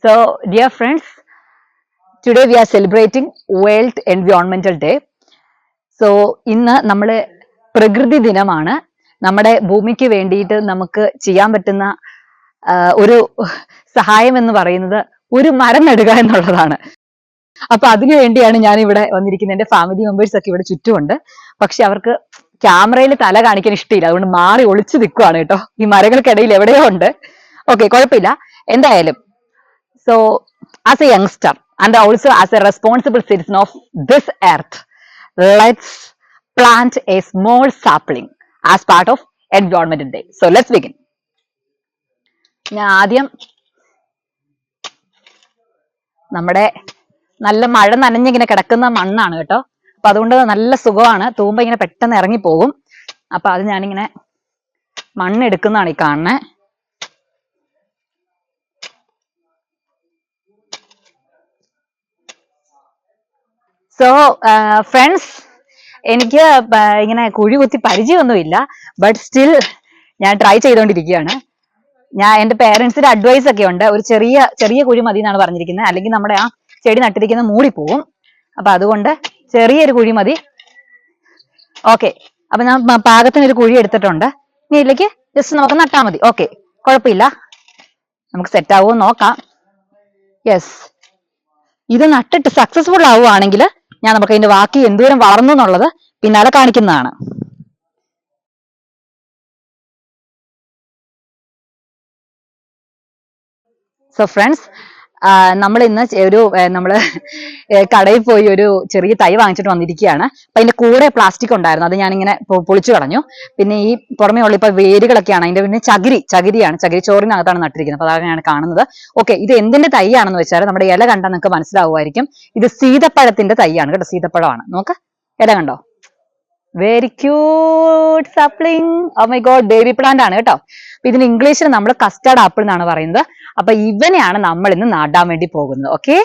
So, dear friends, today we are celebrating World Environmental Day. So, ഇന്ന് നമ്മള് പ്രകൃതി ദിനമാണ്. നമ്മുടെ ഭൂമിക്ക് വേണ്ടിയിട്ട് നമുക്ക് ചെയ്യാൻ പറ്റുന്ന ഒരു സഹായം എന്ന് പറയുന്നത് ഒരു മരം നടുക എന്നുള്ളതാണ്. അപ്പൊ അതിനു വേണ്ടിയാണ് ഞാൻ ഇവിടെ വന്നിരിക്കുന്നത്. എന്റെ ഫാമിലി മെമ്പേഴ്സ് ഒക്കെ ഇവിടെ ചുറ്റുമുണ്ട്. പക്ഷെ അവർക്ക് ക്യാമറയിൽ തല കാണിക്കാൻ ഇഷ്ടമില്ല, അതുകൊണ്ട് മാറി ഒളിച്ചു നിൽക്കുവാണ് കേട്ടോ. ഈ മരങ്ങൾക്കിടയിൽ എവിടെയോ ഉണ്ട്. ഓക്കെ, കുഴപ്പമില്ല. എന്തായാലും so as a youngster and also as a responsible citizen of this earth, let's plant a small sapling as part of Environmental Day. So let's begin. ഞാൻ ആദ്യം നമ്മുടെ നല്ല മഴ നനഞ്ഞിങ്ങനെ കിടക്കുന്ന മണ്ണാണ് കേട്ടോ. അപ്പൊ അതുകൊണ്ട് നല്ല സുഖമാണ്, തൂമ്പ ഇങ്ങനെ പെട്ടെന്ന് ഇറങ്ങിപ്പോകും. അപ്പൊ അത് ഞാനിങ്ങനെ മണ്ണെടുക്കുന്നതാണ് ഈ കാണുന്നത്. സോ ഫ്രണ്ട്സ്, എനിക്ക് ഇങ്ങനെ കുഴി കുത്തി പരിചയമൊന്നുമില്ല, ബട്ട് സ്റ്റിൽ ഞാൻ ട്രൈ ചെയ്തുകൊണ്ടിരിക്കുകയാണ്. ഞാൻ എന്റെ പേരൻസിന്റെ അഡ്വൈസ് ഒക്കെ ഉണ്ട്, ഒരു ചെറിയ ചെറിയ കുഴി മതി എന്നാണ് പറഞ്ഞിരിക്കുന്നത്, അല്ലെങ്കിൽ നമ്മുടെ ആ ചെടി നട്ടിരിക്കുന്ന മൂടിപ്പോവും. അപ്പൊ അതുകൊണ്ട് ചെറിയൊരു കുഴി മതി. ഓക്കെ, അപ്പൊ ഞാൻ പാകത്തിന് ഒരു കുഴി എടുത്തിട്ടുണ്ട്. ഇനി ഇതിലേക്ക് ജസ്റ്റ് നമുക്ക് നട്ടാൽ മതി. ഓക്കെ, കുഴപ്പമില്ല, നമുക്ക് സെറ്റ് ആവുമോ നോക്കാം. യെസ്, ഇത് നട്ടിട്ട് സക്സസ്ഫുൾ ആവുകയാണെങ്കിൽ ഞാൻ നമുക്ക് അതിന്റെ ബാക്കി എന്തോരം വളർന്നു എന്നുള്ളത് പിന്നാലെ കാണിക്കുന്നതാണ്. സോ ഫ്രണ്ട്സ്, നമ്മൾ ഇന്ന് നമ്മള് കടയിൽ പോയി ഒരു ചെറിയ തൈ വാങ്ങിച്ചിട്ട് വന്നിരിക്കുകയാണ്. അപ്പൊ അതിന്റെ കൂടെ പ്ലാസ്റ്റിക് ഉണ്ടായിരുന്നു, അത് ഞാനിങ്ങനെ പൊളിച്ചു കളഞ്ഞു. പിന്നെ ഈ പുറമേ ഉള്ള ഇപ്പൊ വേരുകളൊക്കെയാണ്. അതിന്റെ പിന്നെ ചകിരിയാണ്, ചകിരിച്ചോറിനകത്താണ് നട്ടിരിക്കുന്നത്. അപ്പൊ അതാണ് ഞാൻ കാണുന്നത്. ഓക്കെ, ഇത് എന്തിന്റെ തൈയാണെന്ന് വെച്ചാൽ നമ്മുടെ ഇല കണ്ടാൽ നിങ്ങൾക്ക് മനസ്സിലാവുമായിരിക്കും. ഇത് സീതപ്പഴത്തിന്റെ തൈയാണ് കേട്ടോ, സീതപ്പഴമാണ്. നോക്ക്, ഇല കണ്ടോ, very cute sapling. Oh my god, baby plant ആണ് കേട്ടോ. അപ്പൊ ഇതിന് ഇംഗ്ലീഷിൽ നമ്മൾ കസ്റ്റാർഡ് ആപ്പിൾ എന്നാണ് പറയുന്നത്. അപ്പൊ ഇവനെയാണ് നമ്മൾ ഇന്ന് നടാൻ വേണ്ടി പോകുന്നത്. Okay,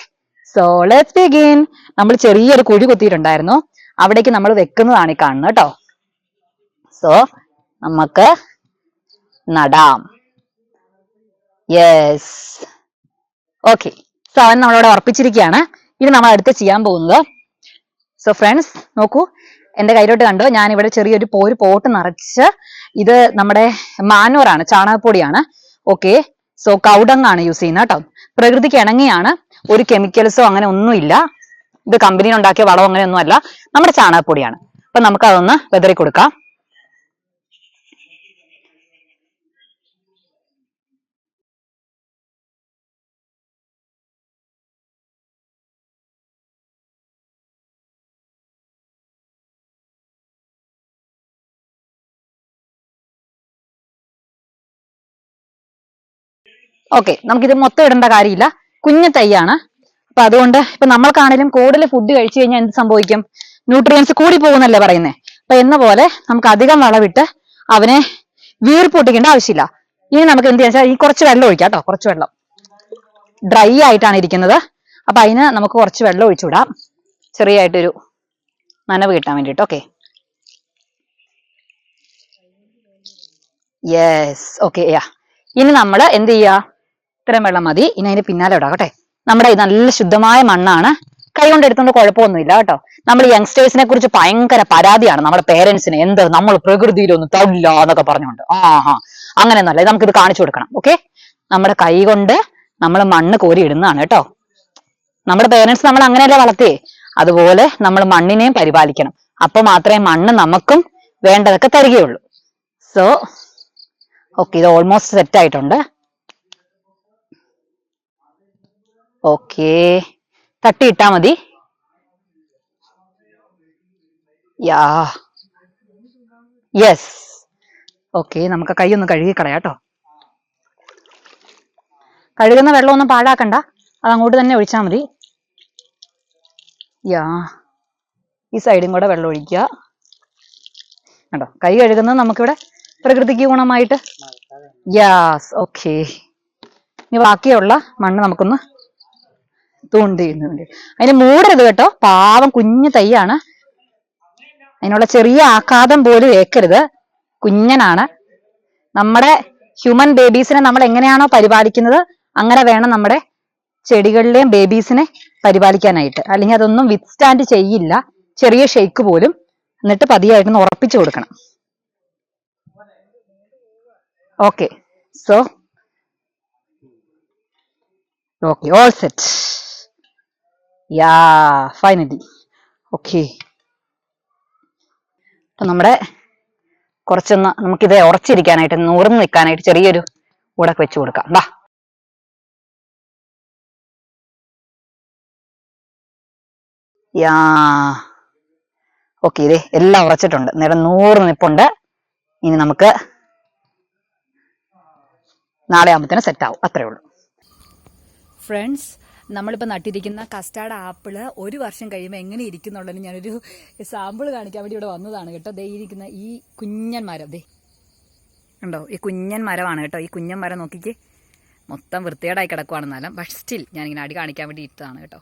so let's begin. നമ്മൾ ചെറിയൊരു കുഴി കുത്തിയിട്ടുണ്ടായിരുന്നു, അവിടേക്ക് നമ്മൾ വെക്കുന്നതാണ് ഈ കാണുന്നത് കേട്ടോ. സോ നമുക്ക് നടാം. Yes, okay. സോ അവൻ നമ്മളവിടെ ഉറപ്പിച്ചിരിക്കുകയാണ്. ഇനി നമ്മൾ അടുത്ത് ചെയ്യാൻ പോകുന്നത്, സോ ഫ്രണ്ട്സ് നോക്കൂ, എന്റെ കയ്യിലോട്ട് കണ്ടോ, ഞാൻ ഇവിടെ ചെറിയൊരു പോട്ട് നിറച്ച്, ഇത് നമ്മുടെ മാനൂറാണ്, ചാണകപ്പൊടിയാണ്. ഓക്കെ, സോ കൗഡങ്ങാണ് യൂസ് ചെയ്യുന്നത് കേട്ടോ. പ്രകൃതിക്ക് ഇണങ്ങിയാണ്, ഒരു കെമിക്കൽസോ അങ്ങനെ ഒന്നുമില്ല. ഇത് കമ്പനിയിൽ ഉണ്ടാക്കിയ വളം അങ്ങനെയൊന്നും അല്ല, നമ്മുടെ ചാണകപ്പൊടിയാണ്. അപ്പൊ നമുക്ക് അതൊന്ന് വെതറി കൊടുക്കാം. ഓക്കെ, നമുക്കിത് മൊത്തം ഇടേണ്ട കാര്യമില്ല, കുഞ്ഞു തൈയാണ്. അപ്പൊ അതുകൊണ്ട് ഇപ്പൊ നമ്മൾക്കാണേലും കൂടുതൽ ഫുഡ് കഴിച്ചു കഴിഞ്ഞാൽ എന്ത് സംഭവിക്കും, ന്യൂട്രിയൻസ് കൂടി പോകുന്നല്ലേ പറയുന്നേ. അപ്പൊ എന്ന പോലെ നമുക്ക് അധികം വളവിട്ട് അവനെ വീർപ്പൊട്ടിക്കേണ്ട ആവശ്യമില്ല. ഇനി നമുക്ക് എന്ത് ചെയ്യാൻ വെച്ചാൽ ഈ കുറച്ച് വെള്ളം ഒഴിക്കാം കേട്ടോ, കുറച്ച് വെള്ളം. ഡ്രൈ ആയിട്ടാണ് ഇരിക്കുന്നത്, അപ്പൊ അതിന് നമുക്ക് കുറച്ച് വെള്ളം ഒഴിച്ചുവിടാം, ചെറിയായിട്ടൊരു നനവ് കിട്ടാൻ വേണ്ടിട്ട്. Okay, yes, okay. ഇനി നമ്മൾ എന്ത് ചെയ്യാ, ഇത്രയും വെള്ളം മതി. ഇനി അതിന് പിന്നാലെ ഇടാം കേട്ടെ. നമ്മുടെ ഇത് നല്ല ശുദ്ധമായ മണ്ണാണ്, കൈ കൊണ്ട് എടുത്തോണ്ട് കുഴപ്പമൊന്നുമില്ല കേട്ടോ. നമ്മൾ യങ്സ്റ്റേഴ്സിനെ കുറിച്ച് ഭയങ്കര പരാതിയാണ് നമ്മുടെ പേരൻസിന്, എന്ത് നമ്മൾ പ്രകൃതിയിലൊന്നും തൊടില്ല എന്നൊക്കെ പറഞ്ഞുകൊണ്ട്. അങ്ങനെയൊന്നല്ല, നമുക്കിത് കാണിച്ചു കൊടുക്കണം. ഓക്കെ, നമ്മുടെ കൈ കൊണ്ട് നമ്മൾ മണ്ണ് കോരി ഇടുന്നതാണ് കേട്ടോ. നമ്മുടെ പേരൻസ് നമ്മൾ അങ്ങനെയല്ലേ വളർത്തിയേ, അതുപോലെ നമ്മൾ മണ്ണിനെയും പരിപാലിക്കണം. അപ്പൊ മാത്രമേ മണ്ണ് നമുക്കും വേണ്ടതൊക്കെ തരികയുള്ളൂ. സോ ഓക്കെ, ഇത് ഓൾമോസ്റ്റ് സെറ്റ് ആയിട്ടുണ്ട്. ഓക്കെ, തട്ടിയിട്ടാ മതി. Yes, okay. നമുക്ക് കൈ ഒന്ന് കഴുകി കളയാട്ടോ. കഴുകുന്ന വെള്ളമൊന്നും പാഴാക്കണ്ട, അത് അങ്ങോട്ട് തന്നെ ഒഴിച്ചാൽ മതി. ഈ സൈഡും കൂടെ വെള്ളം ഒഴിക്കുക കേട്ടോ. കൈ കഴുകുന്നത് നമുക്കിവിടെ പ്രകൃതിക്ക് ഗുണമായിട്ട്. യാസ്, ഓക്കെ. ഇനി ബാക്കിയുള്ള മണ്ണ് നമുക്കൊന്ന് ചെയ്യുന്നുണ്ട്. അതിന് മൂടരുത് കേട്ടോ, പാവം കുഞ്ഞു തൈയാണ്, അതിനുള്ള ചെറിയ ആഘാതം പോലും ഏക്കരുത്, കുഞ്ഞനാണ്. നമ്മുടെ ഹ്യൂമൻ ബേബീസിനെ നമ്മൾ എങ്ങനെയാണോ പരിപാലിക്കുന്നത് അങ്ങനെ വേണം നമ്മുടെ ചെടികളിലെയും ബേബീസിനെ പരിപാലിക്കാനായിട്ട്. അല്ലെങ്കിൽ അതൊന്നും വിത്ത്സ്റ്റാൻഡ് ചെയ്യില്ല, ചെറിയ ഷെയ്ക്ക് പോലും. എന്നിട്ട് പതിയായിട്ടൊന്ന് ഉറപ്പിച്ചു കൊടുക്കണം. Okay, so okay, all set. Yeah, finally okay. അപ്പൊ നമ്മുടെ കുറച്ചൊന്ന് നമുക്കിത് ഉറച്ചിരിക്കാനായിട്ട്, നൂർന്ന് നിൽക്കാനായിട്ട് ചെറിയൊരു കൂടൊക്കെ വെച്ച് കൊടുക്കാം. വാ, യാ ഓക്കെ. ഇതേ എല്ലാം ഉറച്ചിട്ടുണ്ട്, നേരം 100 നിപ്പുണ്ട്. ഇനി നമുക്ക് നാളെ ആകുമ്പത്തേനും സെറ്റ് ആവും, അത്രേ ഉള്ളൂ. ഫ്രണ്ട്സ്, നമ്മളിപ്പോൾ നട്ടിരിക്കുന്ന കസ്റ്റാർഡ് ആപ്പിള് 1 വർഷം കഴിയുമ്പോൾ എങ്ങനെ ഇരിക്കുന്നുള്ളതിന് ഞാനൊരു സാമ്പിൾ കാണിക്കാൻ വേണ്ടി ഇവിടെ വന്നതാണ് കേട്ടോ. ദേ ഇരിക്കുന്ന ഈ കുഞ്ഞൻ മരം, ദേ ഉണ്ടോ, ഈ കുഞ്ഞൻ മരമാണ് കേട്ടോ. ഈ കുഞ്ഞൻ മരം നോക്കിക്ക്, മൊത്തം വൃത്തികേടായി കിടക്കുവാണ് എന്നാലും, ബട്ട് സ്റ്റിൽ ഞാനിങ്ങനെ അടി കാണിക്കാൻ വേണ്ടി ഇട്ടതാണ് കേട്ടോ.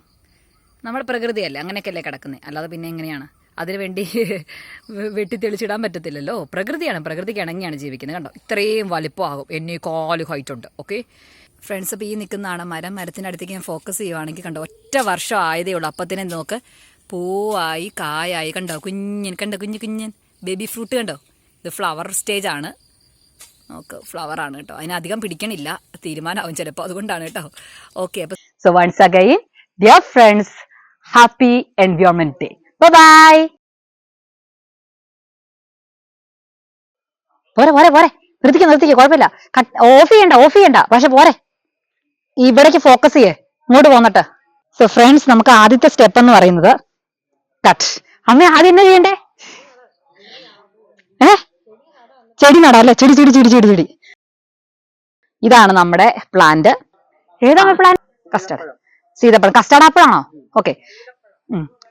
നമ്മുടെ പ്രകൃതിയല്ലേ, അങ്ങനെയൊക്കെയല്ലേ കിടക്കുന്നത്, അല്ലാതെ പിന്നെ എങ്ങനെയാണ്? അതിനു വേണ്ടി വെട്ടി തെളിച്ചിടാൻ പറ്റത്തില്ലല്ലോ. പ്രകൃതിയാണ്, പ്രകൃതിക്ക് ഇണങ്ങിയാണ് ജീവിക്കുന്നത്. കണ്ടോ, ഇത്രയും വലിപ്പമാകും, എന്നെ കാല് ഹൈറ്റ് ഉണ്ട്. ഓക്കെ ഫ്രണ്ട്സ്, അപ്പോൾ ഈ നിൽക്കുന്നതാണ് മരം. മരത്തിനടുത്തേക്ക് ഞാൻ ഫോക്കസ് ചെയ്യുവാണെങ്കിൽ കണ്ടോ, ഒറ്റ വർഷം ആയതേ ഉള്ളൂ. അപ്പത്തിനെ നോക്ക്, പൂവായി കായായി. കണ്ടോ കുഞ്ഞൻ, കണ്ടോ കുഞ്ഞൻ ബേബി ഫ്രൂട്ട് കണ്ടോ. ഇത് ഫ്ലവർ സ്റ്റേജ് ആണ്, നോക്ക് ഫ്ലവറാണ് കേട്ടോ. അതിനധികം പിടിക്കണില്ല, തീരുമാനമാവും ചിലപ്പോൾ, അതുകൊണ്ടാണ് കേട്ടോ. ഓക്കെ, അപ്പോൾ so once again dear friends, happy environment day. Bye. പോരെ പോരെ പോരെ, നിർത്തിക്കോ, കുഴപ്പമില്ല. ഓഫ് ചെയ്യണ്ട, പക്ഷെ പോരെ, ഇവിടേക്ക് ഫോക്കസ് ചെയ്യേ, ഇങ്ങോട്ട് പോന്നിട്ട്. സോ ഫ്രണ്ട്സ്, നമുക്ക് ആദ്യത്തെ സ്റ്റെപ്പ് എന്ന് പറയുന്നത് കട്ട്. അമ്മ ആദ്യം എന്നാ ചെയ്യണ്ടേ? ചെടി നടാം അല്ലെ? ചെടി. ഇതാണ് നമ്മുടെ പ്ലാന്റ്. ഏതാണ് പ്ലാന്റ്? കസ്റ്റാർഡ്, സീതപ്പഴം. കസ്റ്റാർഡ് ആപ്പിൾ ആണോ? ഓക്കെ.